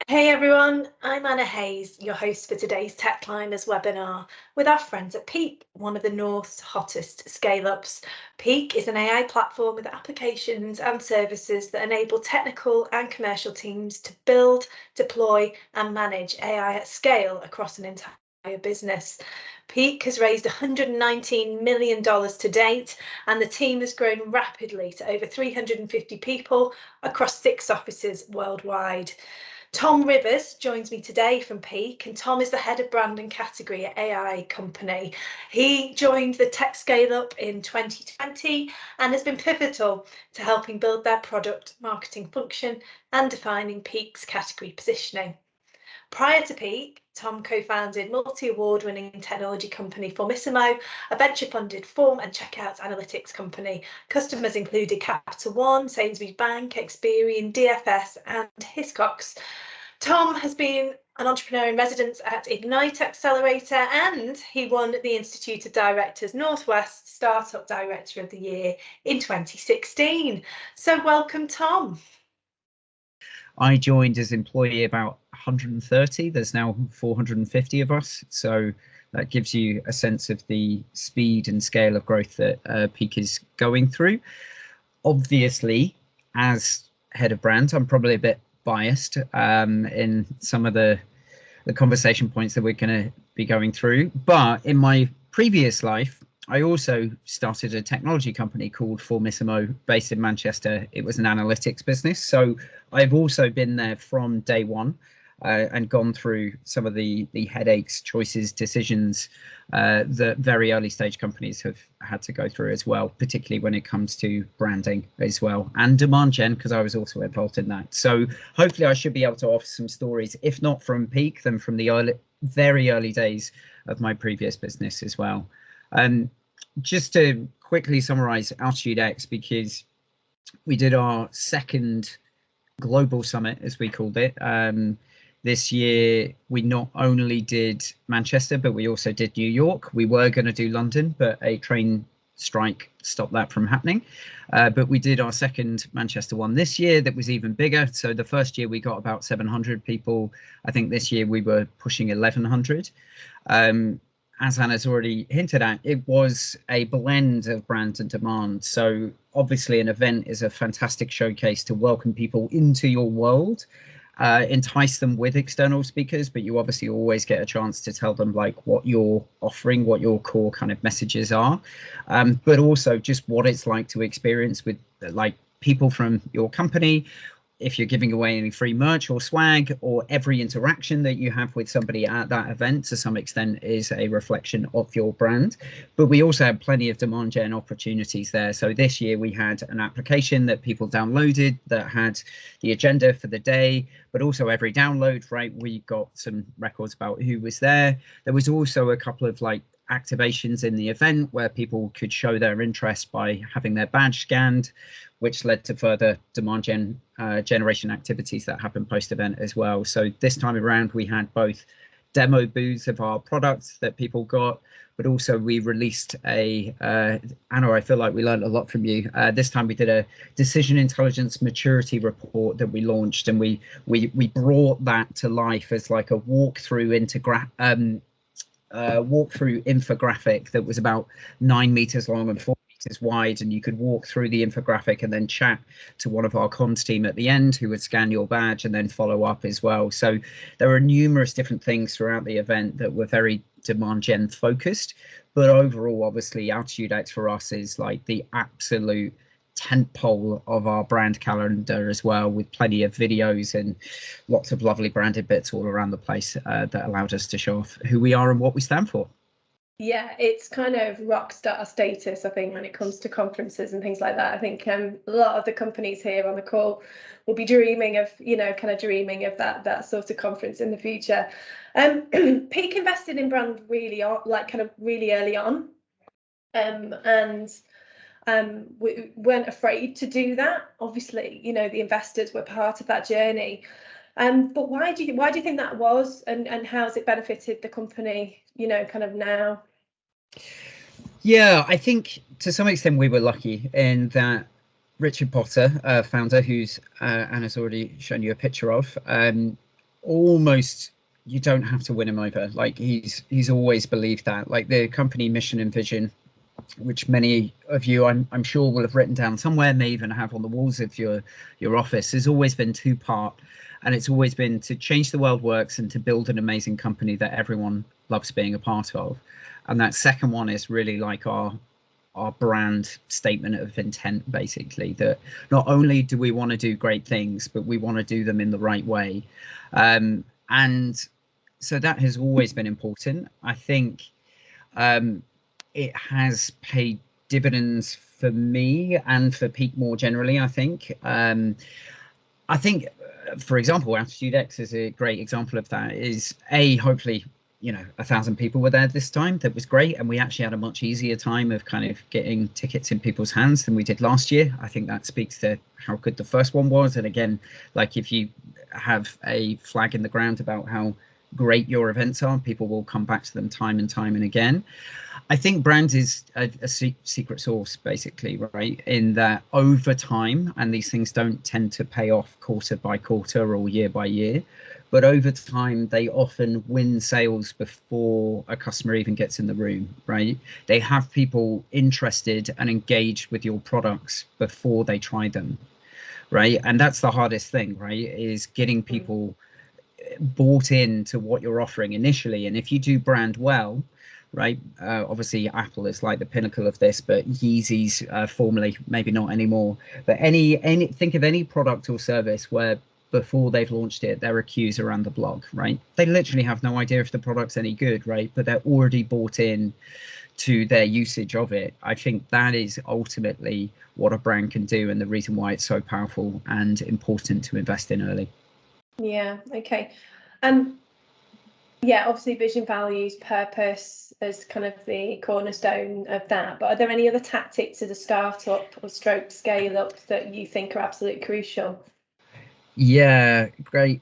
Hey everyone, I'm Anna Hayes, your host for today's TechLiners webinar with our friends at Peak, one of the North's hottest scale-ups. Peak is an AI platform with applications and services that enable technical and commercial teams to build, deploy and manage AI at scale across an entire business. Peak has raised $119 million to date, and the team has grown rapidly to over 350 people across 6 offices worldwide. Tom Rivers joins me today from Peak, and Tom is the head of brand and category at AI Company. He joined the tech scale up in 2020 and has been pivotal to helping build their product marketing function and defining Peak's category positioning. Prior to Peak, Tom co-founded multi-award-winning technology company Formissimo, a venture-funded form and checkout analytics company. Customers included Capital One, Sainsbury's Bank, Experian, DFS and Hiscox. Tom has been an entrepreneur in residence at Ignite Accelerator, and he won the Institute of Directors Northwest Startup Director of the Year in 2016. So welcome, Tom. I joined as employee about 130. There's now 450 of us. So that gives you a sense of the speed and scale of growth that Peak is going through. Obviously, as head of brand, I'm probably a bit biased in some of the conversation points that we're going to be going through. But in my previous life, I also started a technology company called Formissimo based in Manchester. It was an analytics business. So I've also been there from day one and gone through some of the headaches, choices, decisions that very early stage companies have had to go through as well, particularly when it comes to branding as well and demand gen, because I was also involved in that. So hopefully I should be able to offer some stories, if not from Peak, then from the very early days of my previous business as well. Just to quickly summarize Altitude X, because we did our second global summit, as we called it. This year, we not only did Manchester, but we also did New York. We were going to do London, but a train strike stopped that from happening. But we did our second Manchester one this year that was even bigger. So the first year we got about 700 people. I think this year we were pushing 1,100. As Anna's already hinted at, it was a blend of brand and demand. So obviously an event is a fantastic showcase to welcome people into your world, entice them with external speakers, but you obviously always get a chance to tell them like what you're offering, what your core kind of messages are, but also just what it's like to experience with like people from your company, if you're giving away any free merch or swag, or every interaction that you have with somebody at that event to some extent is a reflection of your brand. But we also have plenty of demand gen opportunities there. So this year we had an application that people downloaded that had the agenda for the day, but also every download, right, we got some records about who was there. There was also a couple of like activations in the event where people could show their interest by having their badge scanned, which led to further demand generation activities that happened post-event as well. So this time around, we had both demo booths of our products that people got, but also we released Anna, I feel like we learned a lot from you. This time we did a decision intelligence maturity report that we launched, and we brought that to life as like a walkthrough infographic that was about 9 meters long and 4 meters wide, and you could walk through the infographic and then chat to one of our comms team at the end who would scan your badge and then follow up as well. So there were numerous different things throughout the event that were very demand gen focused, but overall obviously Altitude X for us is like the absolute tentpole of our brand calendar as well, with plenty of videos and lots of lovely branded bits all around the place that allowed us to show off who we are and what we stand for. Yeah, it's kind of rock star status, I think, when it comes to conferences and things like that. I think a lot of the companies here on the call will be dreaming of, dreaming of that sort of conference in the future. Peak invested in brand really early on, and we weren't afraid to do that. Obviously, the investors were part of that journey. But why do you think that was, and how has it benefited the company, kind of now? Yeah, I think to some extent we were lucky in that Richard Potter, founder, who's Anna's already shown you a picture of, almost, you don't have to win him over. Like he's always believed that, like the company mission and vision, which many of you I'm sure will have written down somewhere, may even have on the walls of your office, has always been two-part, and it's always been to change the world works and to build an amazing company that everyone loves being a part of. And that second one is really like our brand statement of intent, basically, that not only do we want to do great things, but we want to do them in the right way. And so that has always been important. I think it has paid dividends for me and for Peak more generally. I think, for example, Altitude X is a great example of that. Is hopefully, 1,000 people were there this time. That was great, and we actually had a much easier time of kind of getting tickets in people's hands than we did last year. I think that speaks to how good the first one was. And again, like if you have a flag in the ground about how great your events are, people will come back to them time and time and again. I think brand is a secret sauce, basically, right? In that over time, and these things don't tend to pay off quarter by quarter or year by year, but over time, they often win sales before a customer even gets in the room, right? They have people interested and engaged with your products before they try them, right? And that's the hardest thing, right? Is getting people bought into what you're offering initially. And if you do brand well, right, obviously Apple is like the pinnacle of this, but Yeezys, formerly, maybe not anymore, but any think of any product or service where before they've launched it, there are queues around the block, right? They literally have no idea if the product's any good, right? But they're already bought in to their usage of it. I think that is ultimately what a brand can do, and the reason why it's so powerful and important to invest in early. Yeah, okay. And yeah, obviously vision, values, purpose as kind of the cornerstone of that. But are there any other tactics as a startup or stroke scale up that you think are absolutely crucial? Yeah, great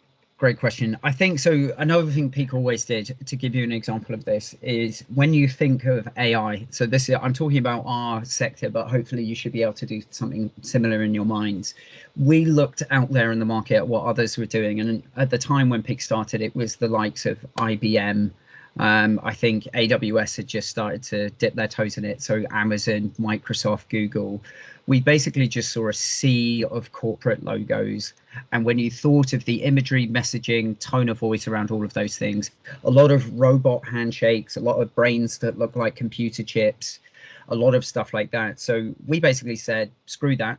question. I think so. Another thing Peak always did, to give you an example of this, is when you think of AI. So this is, I'm talking about our sector, but hopefully you should be able to do something similar in your minds. We looked out there in the market at what others were doing, and at the time when Peak started, it was the likes of IBM. I think AWS had just started to dip their toes in it. So Amazon, Microsoft, Google. We basically just saw a sea of corporate logos. And when you thought of the imagery, messaging, tone of voice around all of those things, a lot of robot handshakes, a lot of brains that look like computer chips, a lot of stuff like that. So we basically said, screw that.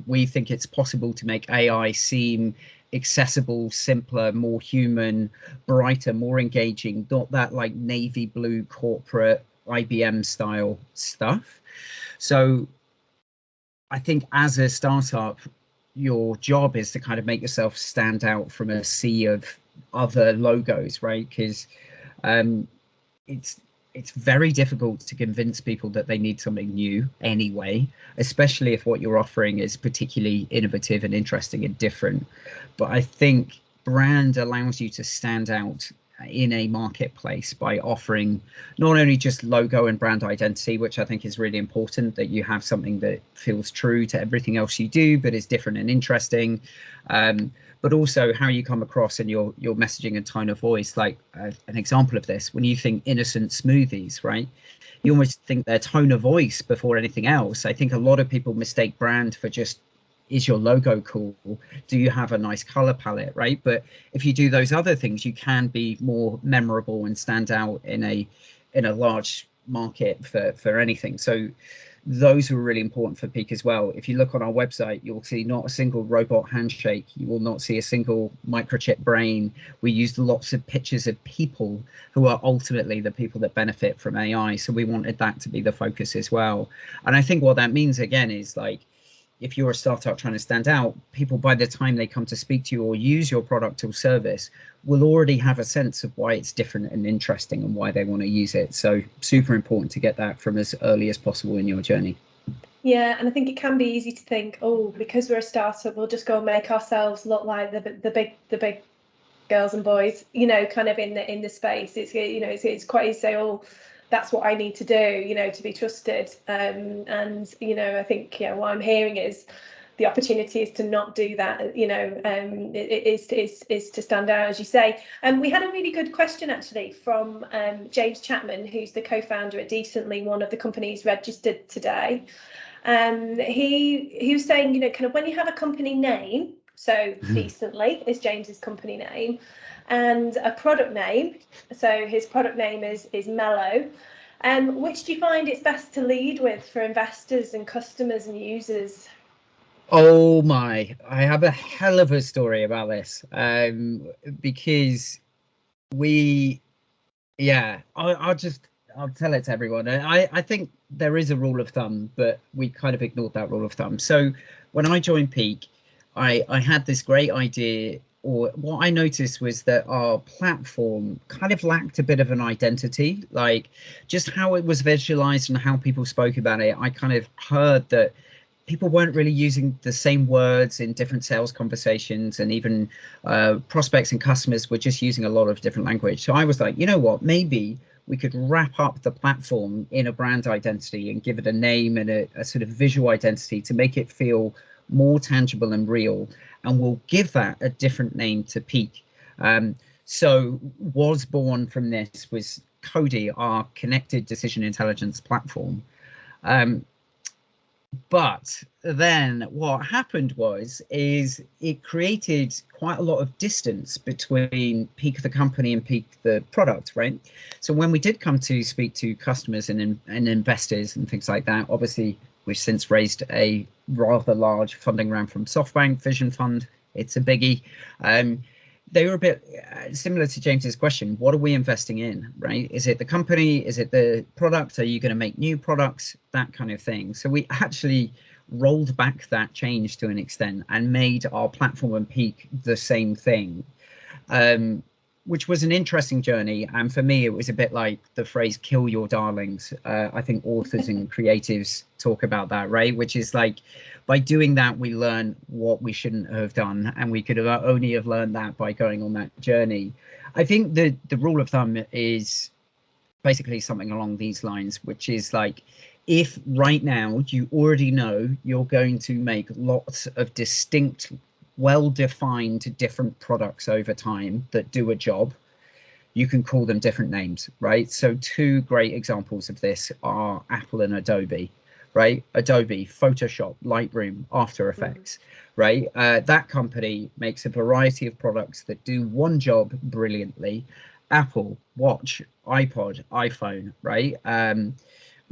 We think it's possible to make AI seem accessible, simpler, more human, brighter, more engaging, not that like navy blue corporate IBM style stuff. So I think as a startup, your job is to kind of make yourself stand out from a sea of other logos, right? Because it's very difficult to convince people that they need something new anyway, especially if what you're offering is particularly innovative and interesting and different. But I think brand allows you to stand out in a marketplace by offering not only just logo and brand identity, which I think is really important, that you have something that feels true to everything else you do, but is different and interesting, but also how you come across in your messaging and tone of voice. Like an example of this, when you think innocent smoothies, right? You almost think their tone of voice before anything else. I think a lot of people mistake brand for just, is your logo cool? Do you have a nice color palette, right? But if you do those other things, you can be more memorable and stand out in a large market for anything. So those were really important for Peak as well. If you look on our website, you'll see not a single robot handshake. You will not see a single microchip brain. We used lots of pictures of people who are ultimately the people that benefit from AI. So we wanted that to be the focus as well. And I think what that means, again, is like, if you're a startup trying to stand out, people, by the time they come to speak to you or use your product or service, will already have a sense of why it's different and interesting and why they want to use it. So super important to get that from as early as possible in your journey. Yeah, and I think it can be easy to think, oh, because we're a startup, we'll just go and make ourselves look like the big girls and boys, kind of in the space. It's it's quite easy to say, oh, that's what I need to do, to be trusted. And I think what I'm hearing is the opportunity is to not do that, you know, is to stand out, as you say. And we had a really good question actually from James Chapman, who's the co-founder at Decently, one of the companies registered today. He was saying, you know, kind of when you have a company name, so Decently is James's company name, and a product name, so his product name is Mellow. Which do you find it's best to lead with for investors and customers and users? Oh my, I have a hell of a story about this, because I'll tell it to everyone. I think there is a rule of thumb, but we kind of ignored that rule of thumb. So when I joined Peak, I had this great idea, or what I noticed was that our platform kind of lacked a bit of an identity, like just how it was visualized and how people spoke about it. I kind of heard that people weren't really using the same words in different sales conversations, and even prospects and customers were just using a lot of different language. So I was like, you know what, maybe we could wrap up the platform in a brand identity and give it a name and a sort of visual identity to make it feel more tangible and real, and we'll give that a different name to Peak. So was born from this was Cody, our connected decision intelligence platform. But then what happened is it created quite a lot of distance between Peak the company and Peak the product, right? So when we did come to speak to customers and investors and things like that, obviously we've since raised a rather large funding round from SoftBank Vision Fund. It's a biggie. They were a bit similar to James's question. What are we investing in, right? Is it the company? Is it the product? Are you going to make new products? That kind of thing. So we actually rolled back that change to an extent and made our platform and Peak the same thing, which was an interesting journey. And for me, it was a bit like the phrase "kill your darlings." I think authors and creatives talk about that, right? Which is like, by doing that, we learn what we shouldn't have done, and we could have only have learned that by going on that journey. I think the rule of thumb is basically something along these lines, which is like, if right now you already know you're going to make lots of distinct, well-defined different products over time that do a job, you can call them different names, right? So two great examples of this are Apple and Adobe, right? Adobe, Photoshop, Lightroom, After Effects, right? That company makes a variety of products that do one job brilliantly. Apple, Watch, iPod, iPhone, right?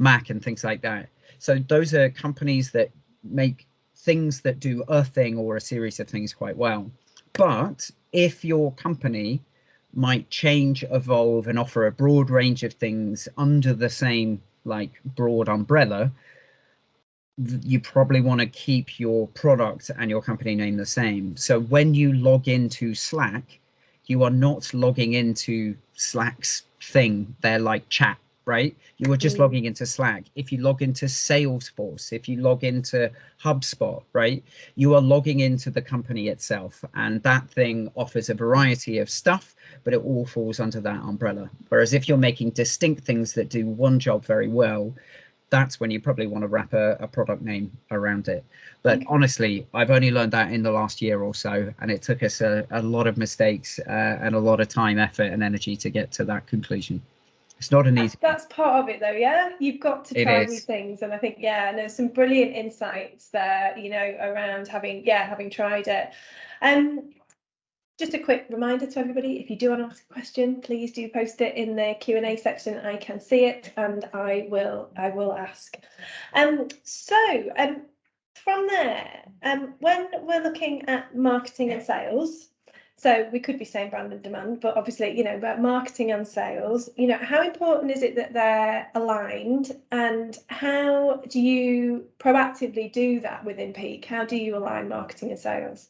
Mac and things like that. So those are companies that make things that do a thing or a series of things quite well. But if your company might change, evolve, and offer a broad range of things under the same like broad umbrella, you probably want to keep your product and your company name the same. So when you log into Slack, you are not logging into Slack's thing. They're like chat, right? You are just logging into Slack. If you log into Salesforce, if you log into HubSpot, right, you are logging into the company itself, and that thing offers a variety of stuff, but it all falls under that umbrella. Whereas if you're making distinct things that do one job very well, that's when you probably want to wrap a product name around it. But honestly, I've only learned that in the last year or so, and it took us a lot of mistakes and a lot of time, effort, and energy to get to that conclusion. It's not an easy. That's part of it, though. Yeah, you've got to try new things, and I think and there's some brilliant insights there, you know, around having tried it. Just a quick reminder to everybody: if you do want to ask a question, please do post it in the Q&A section. I can see it, and I will ask. From there, when we're looking at marketing and sales. So we could be saying brand and demand, but obviously, you know, about marketing and sales, you know, how important is it that they're aligned, and how do you proactively do that within Peak? How do you align marketing and sales?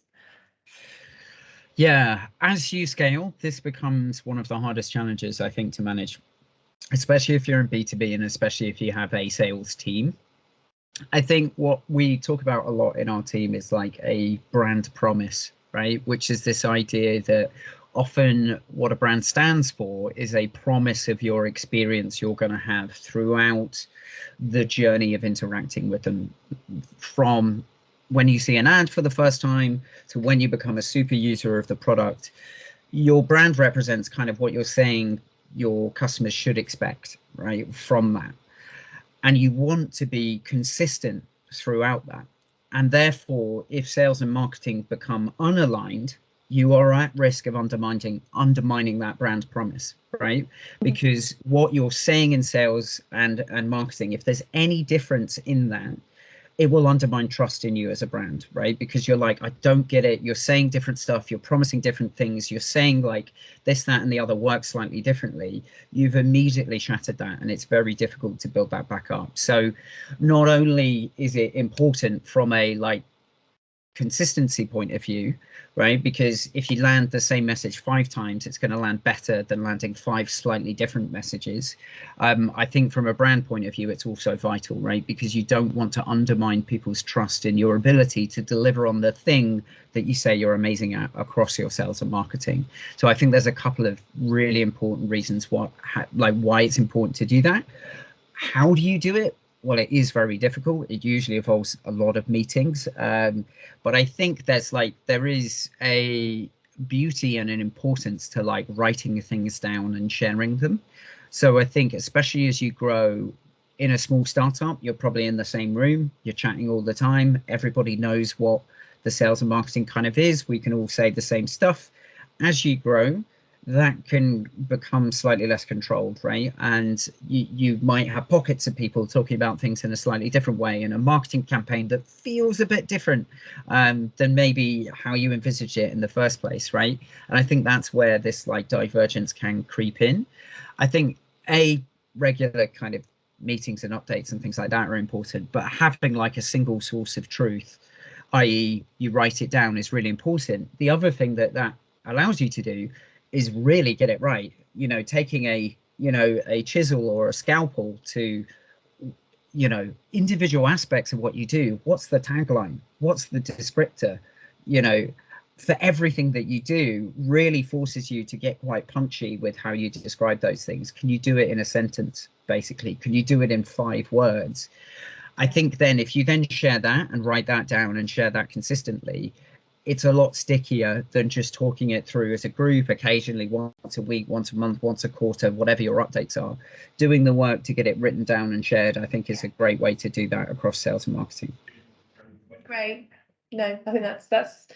Yeah, as you scale, this becomes one of the hardest challenges, I think, to manage, especially if you're in B2B and especially if you have a sales team. I think what we talk about a lot in our team is like a brand promise, right? Which is this idea that often what a brand stands for is a promise of your experience you're going to have throughout the journey of interacting with them, from when you see an ad for the first time to when you become a super user of the product, your brand represents kind of what you're saying your customers should expect, right, from that. And you want to be consistent throughout that. And therefore, if sales and marketing become unaligned, you are at risk of undermining that brand promise, right? Because what you're saying in sales and marketing, if there's any difference in that, it will undermine trust in you as a brand, right? Because you're like, I don't get it. You're saying different stuff. You're promising different things. You're saying like this, that, and the other works slightly differently. You've immediately shattered that, and it's very difficult to build that back up. So not only is it important from a like consistency point of view, right? Because if you land the same message 5 times, it's going to land better than landing 5 slightly different messages. I think from a brand point of view, it's also vital, right? Because you don't want to undermine people's trust in your ability to deliver on the thing that you say you're amazing at across your sales and marketing. So I think there's a couple of really important reasons why it's important to do that. How do you do it? Well, it is very difficult. It usually involves a lot of meetings. But I think there is a beauty and an importance to like writing things down and sharing them. So I think especially as you grow in a small startup, you're probably in the same room, you're chatting all the time. Everybody knows what the sales and marketing kind of is. We can all say the same stuff. As you grow, that can become slightly less controlled, right? And you might have pockets of people talking about things in a slightly different way in a marketing campaign that feels a bit different than maybe how you envisaged it in the first place, right? And I think that's where this like divergence can creep in. I think regular kind of meetings and updates and things like that are important, but having like a single source of truth, i.e. you write it down, is really important. The other thing that allows you to do is really get it right. You know, taking a chisel or a scalpel to, individual aspects of what you do. What's the tagline? What's the descriptor? For everything that you do really forces you to get quite punchy with how you describe those things. Can you do it in a sentence, basically? Can you do it in 5 words? I think then if you then share that and write that down and share that consistently, it's a lot stickier than just talking it through as a group, occasionally once a week, once a month, once a quarter, whatever your updates are. Doing the work to get it written down and shared, I think, is a great way to do that across sales and marketing. Great. No, I think that's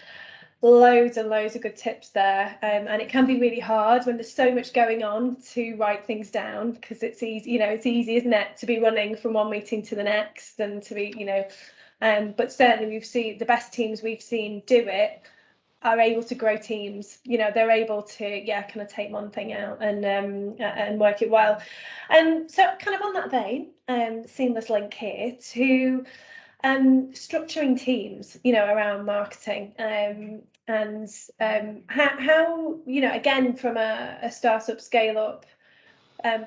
loads and loads of good tips there. And it can be really hard when there's so much going on to write things down, because it's easy, it's easy, isn't it, to be running from one meeting to the next and to be, but certainly we've seen the best teams we've seen do it are able to grow teams. They're able to kind of take one thing out and work it well. And so kind of on that vein, seamless link here to structuring teams, around marketing, and how again from a startup scale up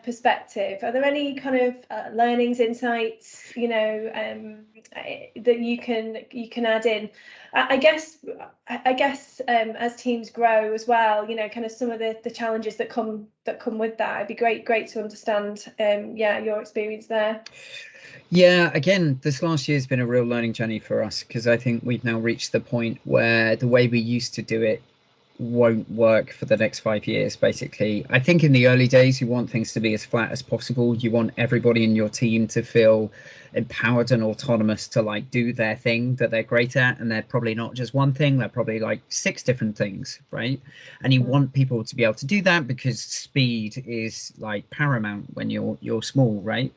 perspective, are there any kind of learnings, insights, that you can add in? I guess as teams grow as well, kind of some of the challenges that come with that. It'd be great to understand your experience there. Yeah, again, this last year has been a real learning journey for us, because I think we've now reached the point where the way we used to do it won't work for the next 5 years, basically. I think in the early days, you want things to be as flat as possible. You want everybody in your team to feel empowered and autonomous to like do their thing that they're great at. And they're probably not just one thing, they're probably like 6 different things, right? And you want people to be able to do that because speed is like paramount when you're small, right?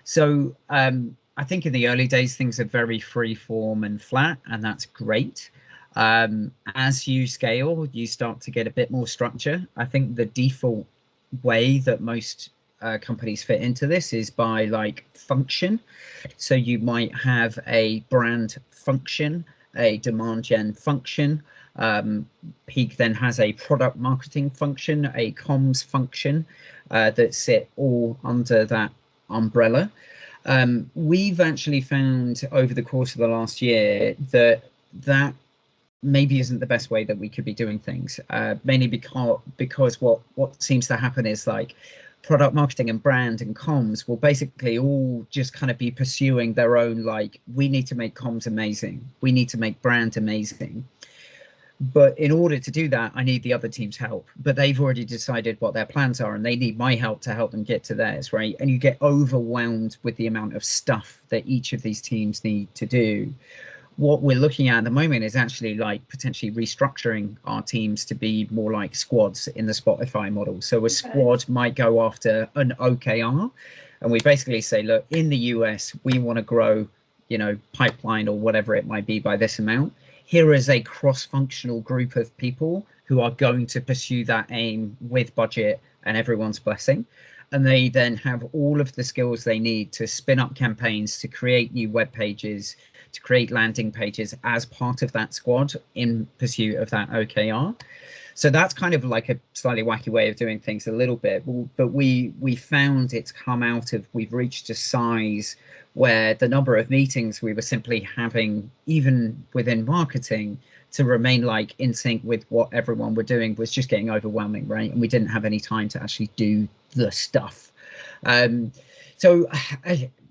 So I think in the early days, things are very free form and flat, and that's great. As you scale, you start to get a bit more structure. I think the default way that most companies fit into this is by like function. So you might have a brand function, a demand gen function. Peak then has a product marketing function, a comms function that sit all under that umbrella. We've actually found over the course of the last year that maybe isn't the best way that we could be doing things, mainly because what seems to happen is like product marketing and brand and comms will basically all just kind of be pursuing their own, like, we need to make comms amazing, we need to make brand amazing. But in order to do that, I need the other team's help. But they've already decided what their plans are, and they need my help to help them get to theirs, right? And you get overwhelmed with the amount of stuff that each of these teams need to do. What we're looking at the moment is actually like potentially restructuring our teams to be more like squads in the Spotify model. So a squad might go after an OKR, and we basically say, look, in the US, we want to grow, you know, pipeline or whatever it might be by this amount. Here is a cross-functional group of people who are going to pursue that aim with budget and everyone's blessing. And they then have all of the skills they need to spin up campaigns, to create new web pages, to create landing pages as part of that squad in pursuit of that OKR. So that's kind of like a slightly wacky way of doing things a little bit, but we found it's come out of, we've reached a size where the number of meetings we were simply having, even within marketing, to remain like in sync with what everyone were doing was just getting overwhelming, right? And we didn't have any time to actually do the stuff. So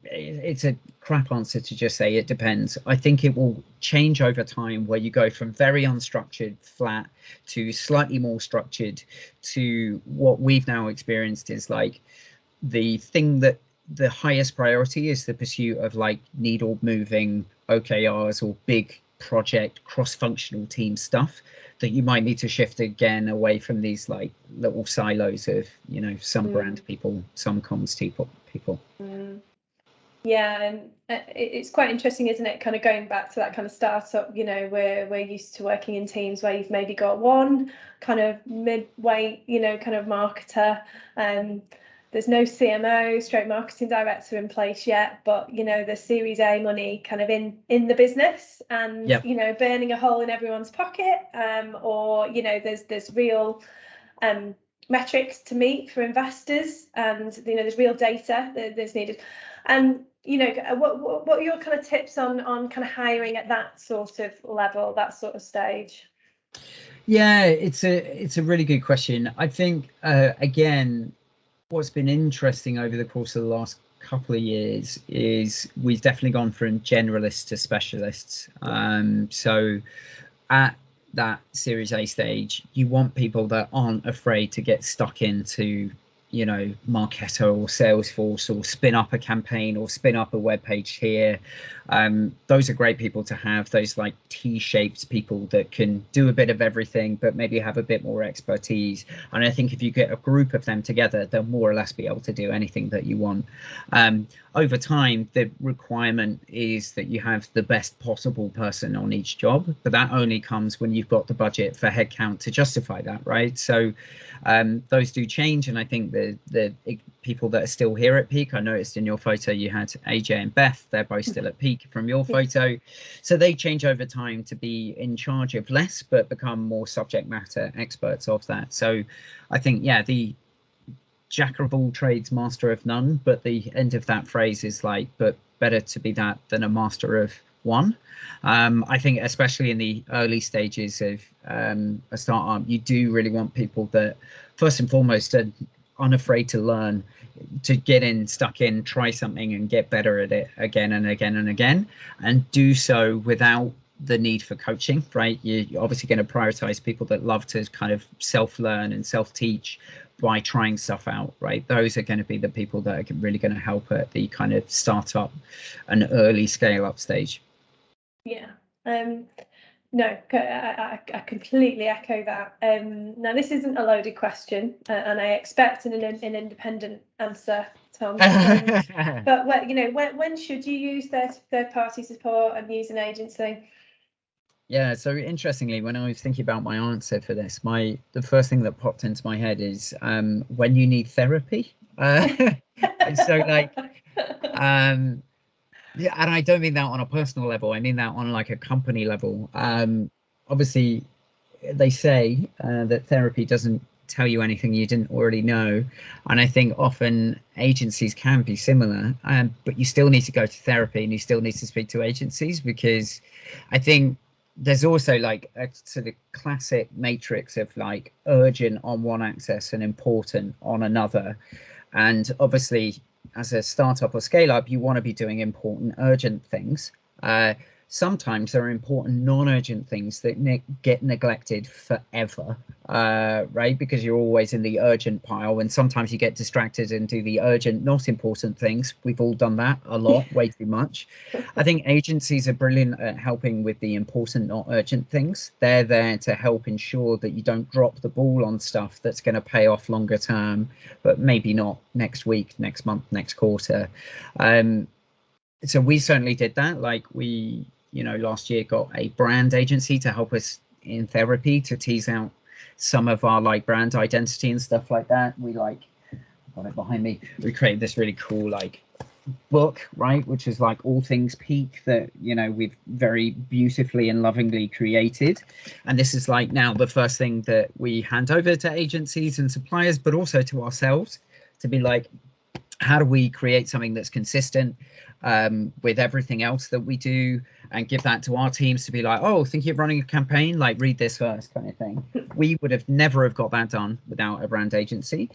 it's a crap answer to just say it depends. I think it will change over time, where you go from very unstructured, flat, to slightly more structured, to what we've now experienced is like the thing that the highest priority is the pursuit of like needle moving OKRs or big project cross-functional team stuff that you might need to shift again away from these like little silos of, you know, some brand people, some comms people. Yeah, and it's quite interesting, isn't it? Kind of going back to that kind of startup, you know, where we're used to working in teams where you've maybe got one kind of midway, you know, kind of marketer. There's no CMO, straight marketing director in place yet, but you know, there's Series A money kind of in the business, and Yep. you know, burning a hole in everyone's pocket, or you know, there's real metrics to meet for investors, and you know, there's real data that's needed. And you know, what are your kind of tips on kind of hiring at that sort of level, that sort of stage? Yeah, it's a really good question. I think again, what's been interesting over the course of the last couple of years is we've definitely gone from generalists to specialists. So at that Series A stage, you want people that aren't afraid to get stuck into, you know, Marketo or Salesforce, or spin up a campaign or spin up a web page here. Those are great people to have, those like T-shaped people that can do a bit of everything but maybe have a bit more expertise. And I think if you get a group of them together, they'll more or less be able to do anything that you want. Over time, the requirement is that you have the best possible person on each job, but that only comes when you've got the budget for headcount to justify that, right? So those do change, and I think the people that are still here at Peak, I noticed in your photo you had AJ and Beth, they're both still at Peak from your photo, so they change over time to be in charge of less but become more subject matter experts of that. So I think, yeah, the jack of all trades, master of none, but the end of that phrase is like, but better to be that than a master of one. I think especially in the early stages of a startup, you do really want people that first and foremost are unafraid to learn, to get in, stuck in, try something and get better at it again and again and again, and do so without the need for coaching, right? You're obviously going to prioritize people that love to kind of self-learn and self-teach by trying stuff out, right? Those are going to be the people that are really going to help at the kind of startup and early scale-up stage. Yeah. No, I completely echo that. Now, this isn't a loaded question, and I expect an independent answer, Tom. But you know, when should you use third-party support and use an agency? Yeah, so interestingly, when I was thinking about my answer for this, the first thing that popped into my head is when you need therapy. So like, yeah, and I don't mean that on a personal level. I mean that on like a company level. Obviously, they say that therapy doesn't tell you anything you didn't already know, and I think often agencies can be similar, but you still need to go to therapy and you still need to speak to agencies, because I think there's also like a sort of classic matrix of like urgent on one axis and important on another. And obviously, as a startup or scale up, you want to be doing important, urgent things. Sometimes there are important non-urgent things that get neglected forever, right? Because you're always in the urgent pile, and sometimes you get distracted and do the urgent, not important things. We've all done that a lot, way too much. I think agencies are brilliant at helping with the important, not urgent things. They're there to help ensure that you don't drop the ball on stuff that's going to pay off longer term, but maybe not next week, next month, next quarter. So we certainly did that. Like we, last year got a brand agency to help us in therapy to tease out some of our like brand identity and stuff like that. We got it behind me. We created this really cool like book, right, which is like all things Peak that we've very beautifully and lovingly created. And this is like now the first thing that we hand over to agencies and suppliers, but also to ourselves, to be like, how do we create something that's consistent with everything else that we do, and give that to our teams to be like, oh, thinking of running a campaign, like read this first, kind of thing. We would have never got that done without a brand agency.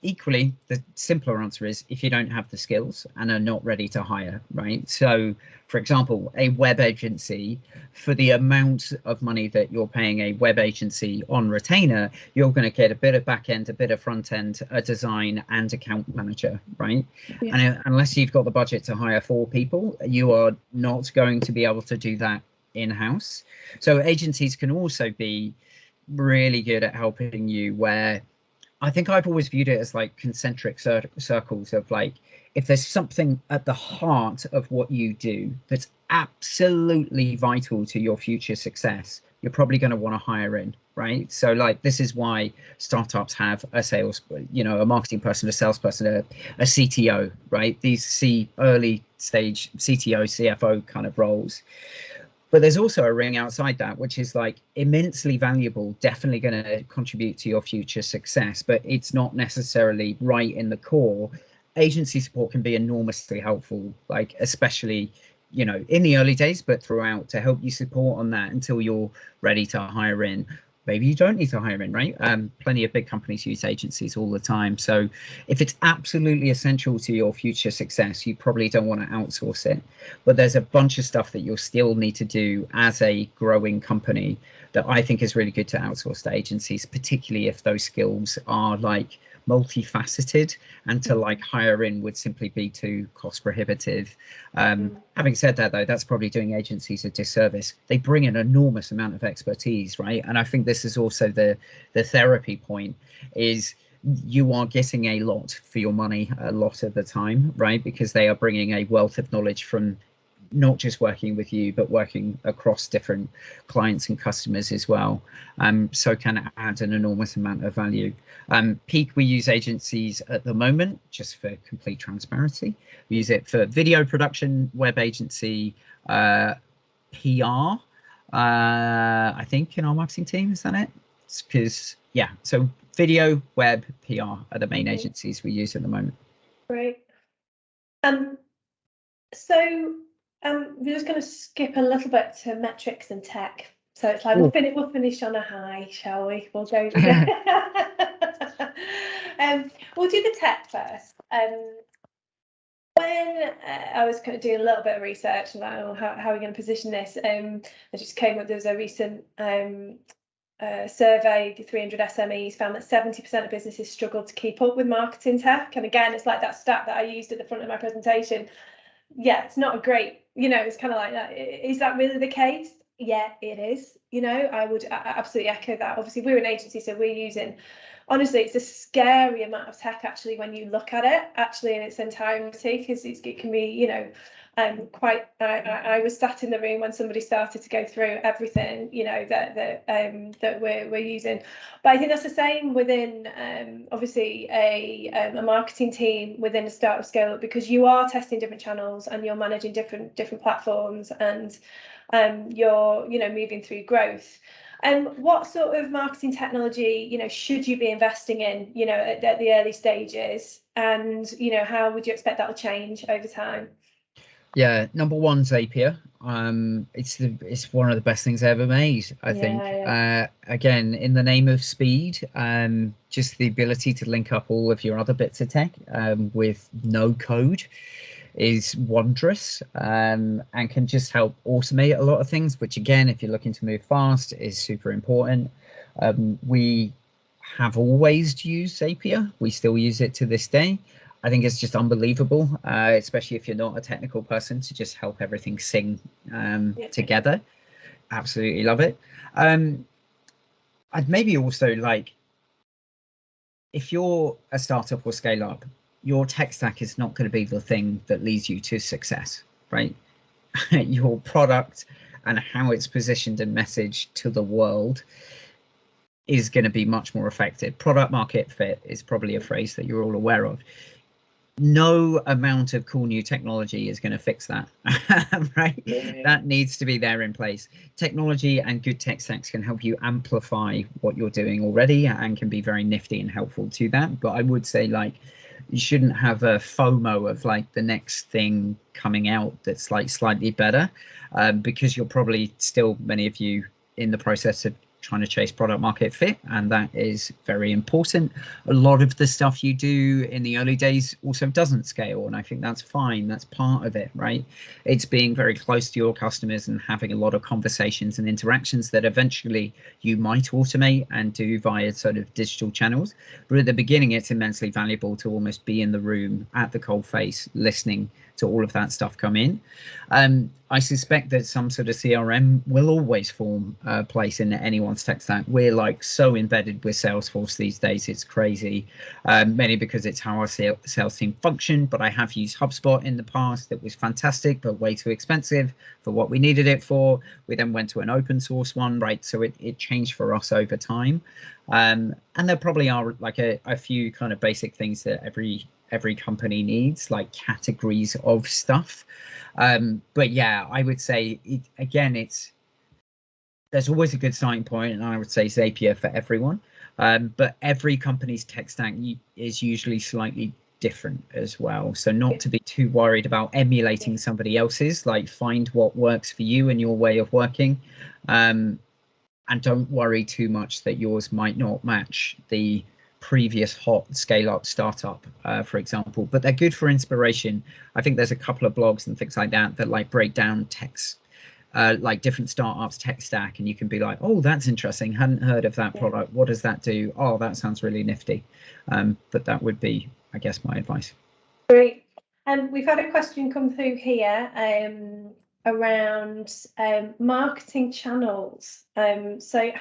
Equally, the simpler answer is if you don't have the skills and are not ready to hire, right? So, for example, a web agency, for the amount of money that you're paying a web agency on retainer, you're going to get a bit of back end, a bit of front end, a design and account manager, right? Yeah. And unless you've got the budget to hire 4 people, you are not going to be able to do that in-house. So agencies can also be really good at helping you, where I think I've always viewed it as like concentric circles of like, if there's something at the heart of what you do that's absolutely vital to your future success, you're probably going to want to hire in, right? So like, this is why startups have a sales, a marketing person, a salesperson, a CTO, right? These early stage CTO, CFO kind of roles. But there's also a ring outside that, which is like immensely valuable, definitely going to contribute to your future success, but it's not necessarily right in the core. Agency support can be enormously helpful, like especially, in the early days, but throughout, to help you support on that until you're ready to hire in. Maybe you don't need to hire in, right? Plenty of big companies use agencies all the time. So if it's absolutely essential to your future success, you probably don't want to outsource it. But there's a bunch of stuff that you'll still need to do as a growing company that I think is really good to outsource to agencies, particularly if those skills are like multifaceted, and to like hire in would simply be too cost prohibitive. Having said that, though, that's probably doing agencies a disservice. They bring an enormous amount of expertise, right? And I think this is also the therapy point, is you are getting a lot for your money a lot of the time, right? Because they are bringing a wealth of knowledge from not just working with you, but working across different clients and customers as well. So can add an enormous amount of value. Peak, we use agencies at the moment, just for complete transparency. We use it for video production, web agency, PR, I think, in our marketing team. Is that it? Because, yeah, so video, web, PR are the main agencies we use at the moment. Great. So we're just going to skip a little bit to metrics and tech. So it's like we'll finish on a high, shall we? We'll go. We'll do the tech first. When I was kind of doing a little bit of research about how we're going to position this, I just came up. There was a recent survey, 300 SMEs found that 70% of businesses struggle to keep up with marketing tech. And again, it's like that stat that I used at the front of my presentation. Yeah, it's not a great, it's kind of like that. Is that really the case? Yeah, it is. I would absolutely echo that. Obviously, we're an agency, so we're using, honestly, it's a scary amount of tech actually when you look at it actually in its entirety, because it can be, quite. I was sat in the room when somebody started to go through everything, that we're using. But I think that's the same within obviously a marketing team within a startup scale up, because you are testing different channels and you're managing different platforms, and you're moving through growth. What sort of marketing technology should you be investing in at the early stages, and how would you expect that will change over time? Yeah, number one, Zapier. It's one of the best things ever made, I think. Again, in the name of speed, just the ability to link up all of your other bits of tech with no code is wondrous, and can just help automate a lot of things, which again, if you're looking to move fast, is super important. We have always used Zapier. We still use it to this day. I think it's just unbelievable, especially if you're not a technical person, to just help everything sing together. Absolutely love it. I'd maybe also like, if you're a startup or scale up, your tech stack is not going to be the thing that leads you to success, right? Your product and how it's positioned and messaged to the world is going to be much more effective. Product market fit is probably a phrase that you're all aware of. No amount of cool new technology is going to fix that, right? That needs to be there in place. Technology and good tech stacks can help you amplify what you're doing already and can be very nifty and helpful to that. But I would say, like, you shouldn't have a FOMO of like the next thing coming out that's like slightly better, because you're probably still, many of you, in the process of trying to chase product market fit, and that is very important. A lot of the stuff you do in the early days also doesn't scale, and I think that's fine. That's part of it, right? It's being very close to your customers and having a lot of conversations and interactions that eventually you might automate and do via sort of digital channels. But at the beginning, it's immensely valuable to almost be in the room at the coalface, listening to all of that stuff come in. I suspect that some sort of CRM will always form a place in anyone's tech stack. We're like so embedded with Salesforce these days, it's crazy, mainly because it's how our sales team function. But I have used HubSpot in the past. That was fantastic, but way too expensive for what we needed it for. We then went to an open source one, right? So it changed for us over time. And there probably are like a few kind of basic things that every company needs, like categories of stuff. But yeah, I would say there's always a good starting point, and I would say Zapier for everyone. But every company's tech stack is usually slightly different as well. So not to be too worried about emulating somebody else's, like find what works for you and your way of working. And don't worry too much that yours might not match the previous hot scale-up startup, for example, but they're good for inspiration. I think there's a couple of blogs and things like that like break down techs, like different startups tech stack, and you can be like, oh, that's interesting, hadn't heard of that product, what does that do? Oh, that sounds really nifty. But that would be, I guess, my advice. Great. We've had a question come through here around marketing channels. So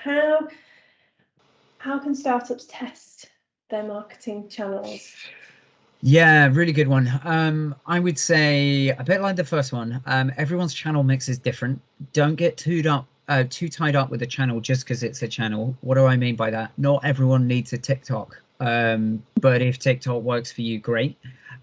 how can startups test their marketing channels? Yeah, really good one. I would say a bit like the first one. Everyone's channel mix is different. Don't get too tied up with a channel just because it's a channel. What do I mean by that? Not everyone needs a TikTok, but if TikTok works for you, great.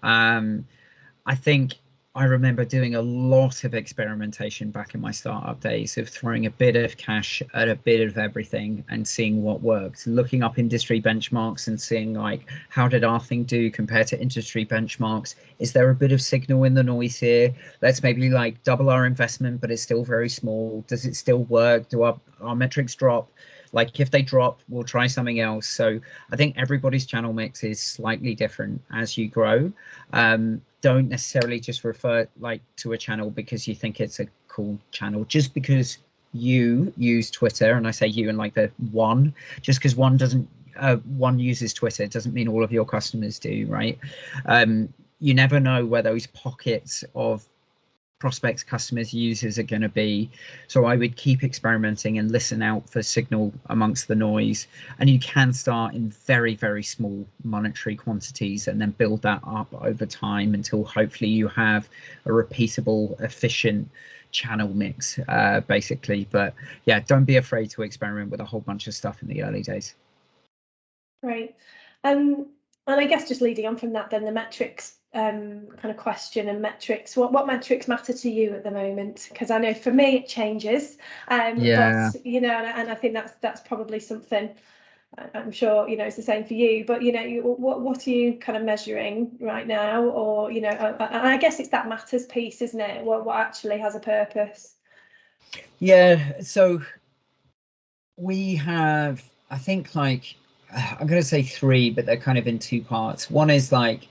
I think I remember doing a lot of experimentation back in my startup days of throwing a bit of cash at a bit of everything and seeing what worked, looking up industry benchmarks and seeing like, how did our thing do compared to industry benchmarks? Is there a bit of signal in the noise here? Let's maybe like double our investment, but it's still very small. Does it still work? Do our metrics drop? Like if they drop, we'll try something else. So I think everybody's channel mix is slightly different as you grow. Don't necessarily just refer like to a channel because you think it's a cool channel. Just because you use Twitter, and I say you and like the one, just because one uses Twitter doesn't mean all of your customers do, right? You never know where those pockets of prospects, customers, users are going to be. So I would keep experimenting and listen out for signal amongst the noise. And you can start in very, very small monetary quantities and then build that up over time until hopefully you have a repeatable, efficient channel mix, basically. But yeah, don't be afraid to experiment with a whole bunch of stuff in the early days. Great. And I guess just leading on from that, then the metrics kind of question and metrics. What metrics matter to you at the moment? Because I know for me it changes. But you know, and I think that's probably something I'm sure, you know, it's the same for you, but, you know, what are you kind of measuring right now? Or, you know, and I guess it's that matters piece, isn't it? What actually has a purpose? Yeah, so we have, I think, like, I'm going to say three, but they're kind of in two parts. One is like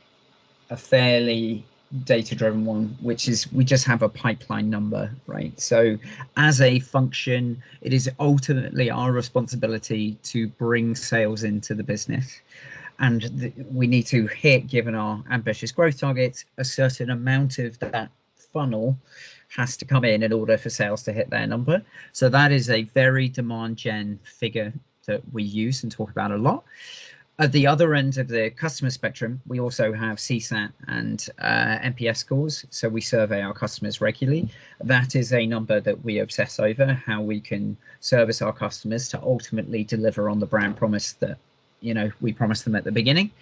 a fairly data driven one, which is we just have a pipeline number, right? So as a function, it is ultimately our responsibility to bring sales into the business. And we need to hit, given our ambitious growth targets, a certain amount of that funnel has to come in order for sales to hit their number. So that is a very demand gen figure that we use and talk about a lot. At the other end of the customer spectrum, we also have CSAT and NPS scores. So we survey our customers regularly. That is a number that we obsess over, how we can service our customers to ultimately deliver on the brand promise that, you know, we promised them at the beginning.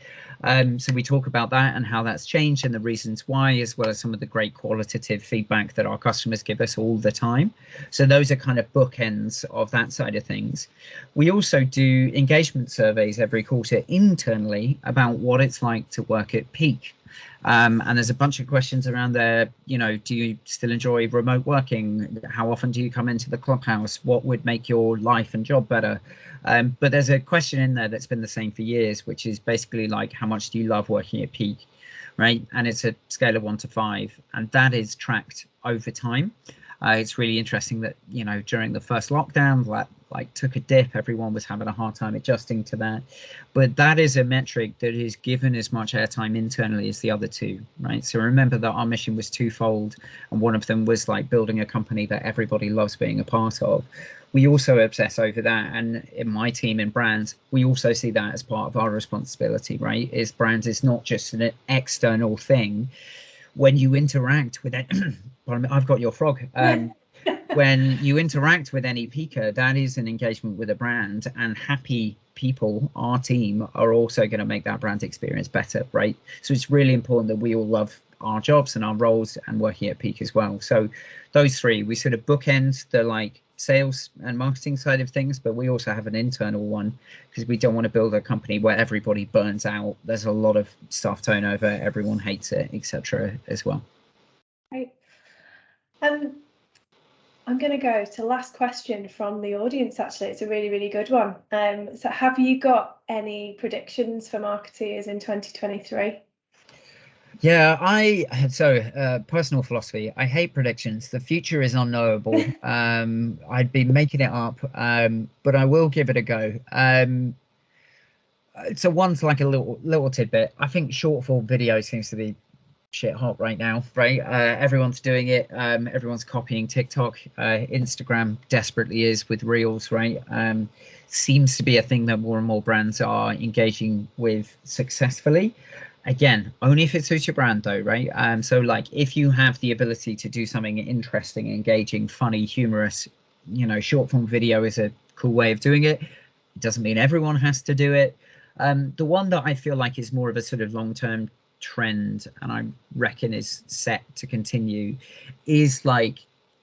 So we talk about that and how that's changed and the reasons why, as well as some of the great qualitative feedback that our customers give us all the time. So those are kind of bookends of that side of things. We also do engagement surveys every quarter internally about what it's like to work at Peak. And there's a bunch of questions around there. You know, do you still enjoy remote working? How often do you come into the clubhouse? What would make your life and job better? But there's a question in there that's been the same for years, which is basically like, how much do you love working at Peak, right? And it's a scale of 1 to 5, and that is tracked over time. It's really interesting that, you know, during the first lockdown, that like took a dip. Everyone was having a hard time adjusting to that. But that is a metric that is given as much airtime internally as the other two, right? So remember that our mission was twofold, and one of them was like building a company that everybody loves being a part of. We also obsess over that, and in my team in brands, we also see that as part of our responsibility, right? Is brands is not just an external thing. When you interact with it, pardon me, I've got your frog. When you interact with any peaker, that is an engagement with a brand, and happy people, our team, are also going to make that brand experience better, right? So it's really important that we all love our jobs and our roles and working at Peak as well. So those three, we sort of bookend the like sales and marketing side of things, but we also have an internal one because we don't want to build a company where everybody burns out. There's a lot of staff turnover, everyone hates it, etc. as well. Right. I'm going to go to last question from the audience. Actually, it's a really, really good one. So have you got any predictions for marketeers in 2023? Yeah, personal philosophy, I hate predictions. The future is unknowable. I'd be making it up, but I will give it a go. So one's like a little tidbit. I think short form video seems to be shit hot right now, right? Everyone's doing it. Everyone's copying TikTok. Instagram desperately is with Reels, right? Seems to be a thing that more and more brands are engaging with successfully. Again, only if it suits your brand though, right? So like if you have the ability to do something interesting, engaging, funny, humorous, you know, short form video is a cool way of doing it. It doesn't mean everyone has to do it. The one that I feel like is more of a sort of long-term trend, and I reckon is set to continue, is like,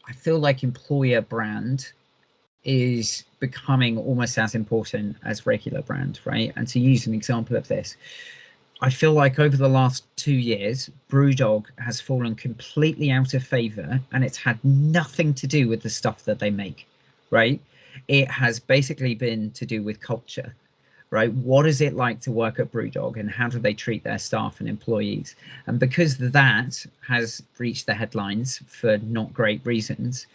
I feel like employer brand is becoming almost as important as regular brand, right? And to use an example of this, I feel like over the last 2 years, Brewdog has fallen completely out of favor, and it's had nothing to do with the stuff that they make, right? It has basically been to do with culture, right? What is it like to work at Brewdog, and how do they treat their staff and employees? And because that has reached the headlines for not great reasons,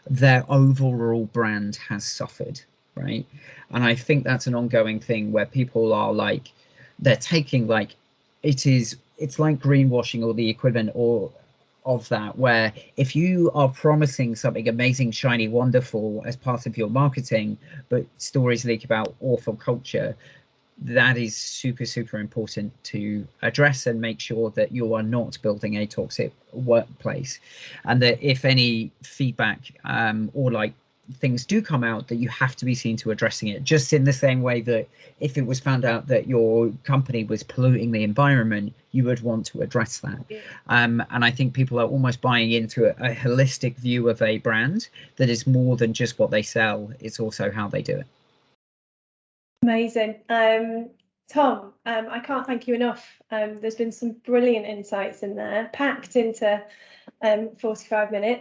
their overall brand has suffered, right? And I think that's an ongoing thing where people are like, they're taking like, it's like greenwashing or the equivalent or of that, where if you are promising something amazing, shiny, wonderful as part of your marketing, but stories leak about awful culture, that is super, super important to address and make sure that you are not building a toxic workplace. And that if any feedback or like things do come out, that you have to be seen to addressing it, just in the same way that if it was found out that your company was polluting the environment, you would want to address that. Yeah. And I think people are almost buying into a holistic view of a brand that is more than just what they sell, it's also how they do it. Amazing. Tom, I can't thank you enough. There's been some brilliant insights in there, packed into 45 minutes.